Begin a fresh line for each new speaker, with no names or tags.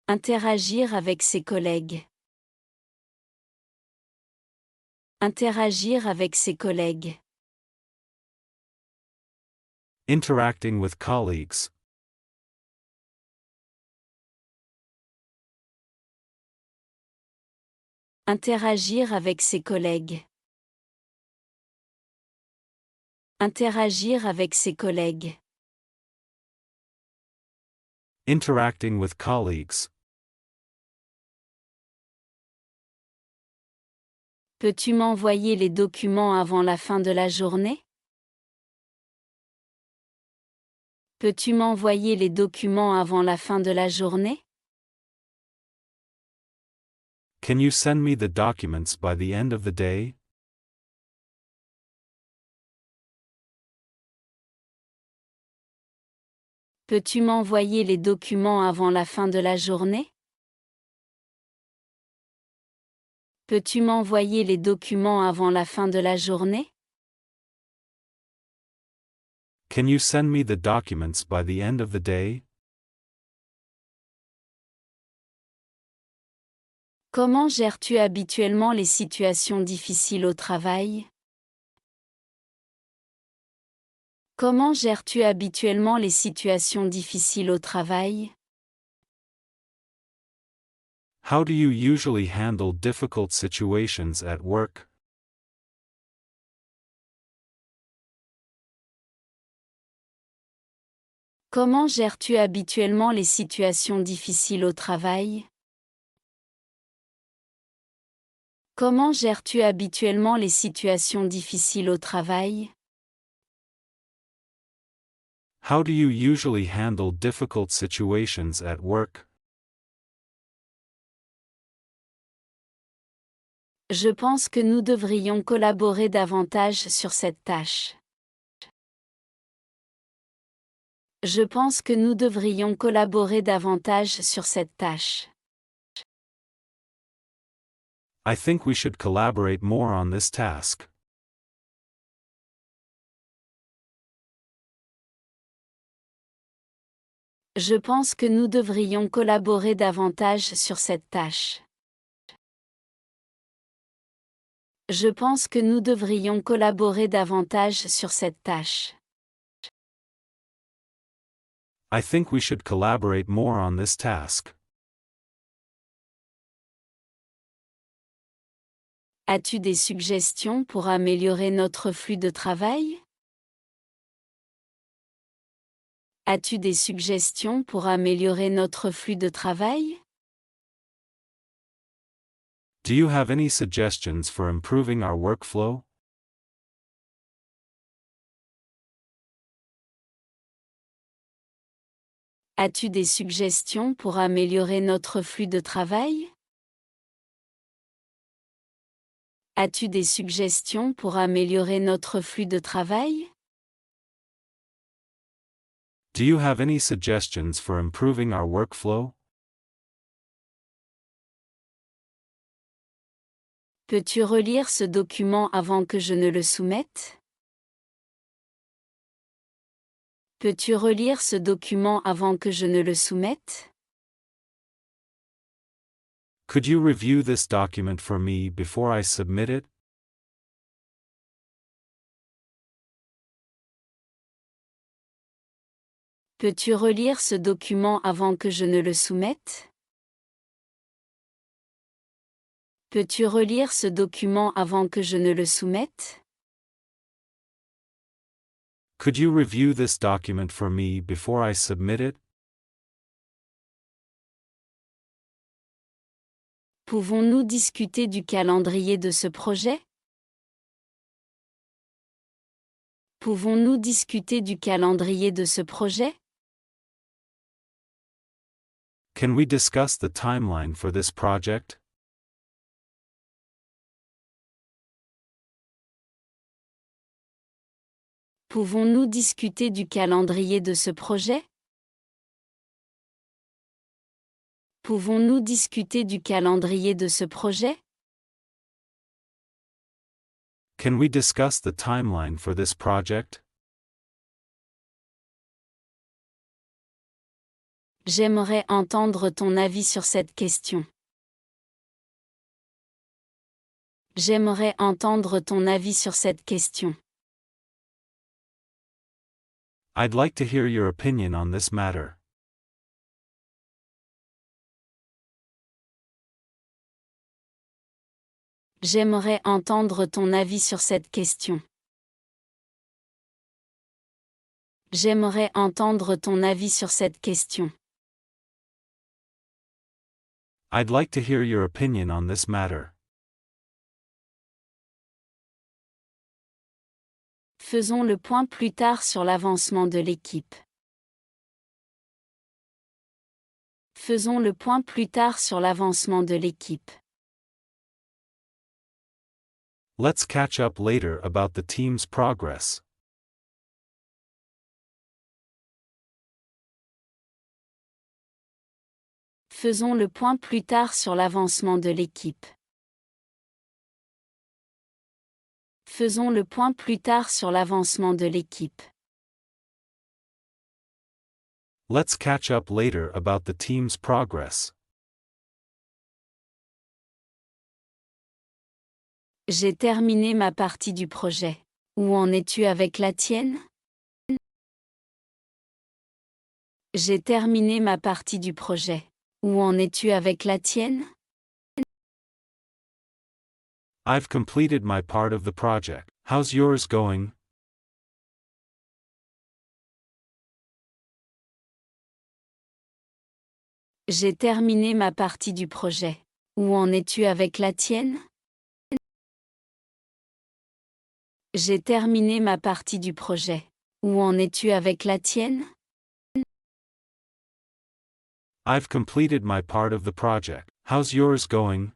Interagir avec ses collègues. Interagir avec ses collègues.
Interacting with colleagues.
Interagir avec ses collègues. Interagir avec ses collègues.
Interacting with colleagues.
Peux-tu m'envoyer les documents avant la fin de la journée? Peux-tu m'envoyer les documents avant la fin de la journée?
Can you send me the documents by the end of the day?
Peux-tu m'envoyer les documents avant la fin de la journée? Peux-tu m'envoyer les documents avant la fin de la journée?
Can you send me the documents by the end of the day?
Comment gères-tu habituellement les situations difficiles au travail? Comment gères-tu habituellement les situations difficiles au travail?
How do you usually handle difficult situations at work?
Comment gères-tu habituellement les situations difficiles au travail? Comment gères-tu habituellement les situations difficiles au travail?
How do you usually handle difficult situations at work?
Je pense que nous devrions collaborer davantage sur cette tâche. Je pense que nous devrions collaborer davantage sur cette tâche.
I think we should collaborate more on this task.
Je pense que nous devrions collaborer davantage sur cette tâche. Je pense que nous devrions collaborer davantage sur cette tâche.
I think we should collaborate more on this task.
As-tu des suggestions pour améliorer notre flux de travail? As-tu des suggestions pour améliorer notre flux de travail?
Do you have any suggestions for improving our workflow?
As-tu des suggestions pour améliorer notre flux de travail? As-tu des suggestions pour améliorer notre flux de travail?
Do you have any suggestions for improving our workflow?
Peux-tu relire ce document avant que je ne le soumette? Peux-tu relire ce document avant que je ne le soumette?
Could you review this document for me before I submit it?
Peux-tu relire ce document avant que je ne le soumette? Peux-tu relire ce document avant que je ne le soumette?
Could you review this document for me before I submit it?
Pouvons-nous discuter du calendrier de ce projet? Pouvons-nous discuter du calendrier de ce projet?
Can we discuss the timeline for this project?
Pouvons-nous discuter du calendrier de ce projet? Pouvons-nous discuter du calendrier de ce projet?
Can we discuss the timeline for this project?
J'aimerais entendre ton avis sur cette question. J'aimerais entendre ton avis sur cette question.
I'd like to hear your opinion on this matter.
J'aimerais entendre ton avis sur cette question. J'aimerais entendre ton avis sur cette question.
I'd like to hear your opinion on this matter.
Faisons le point plus tard sur l'avancement de l'équipe. Faisons le point plus tard sur l'avancement de l'équipe.
Let's catch up later about the team's progress.
Faisons le point plus tard sur l'avancement de l'équipe. Faisons le point plus tard sur l'avancement de l'équipe.
Let's catch up later about the team's progress.
J'ai terminé ma partie du projet. Où en es-tu avec la tienne? J'ai terminé ma partie du projet. Où en es-tu avec la tienne?
I've completed my part of the project. How's yours going?
J'ai terminé ma partie du projet. Où en es-tu avec la tienne? J'ai terminé ma partie du projet. Où en es-tu avec la tienne?
I've completed my part of the project. How's yours going?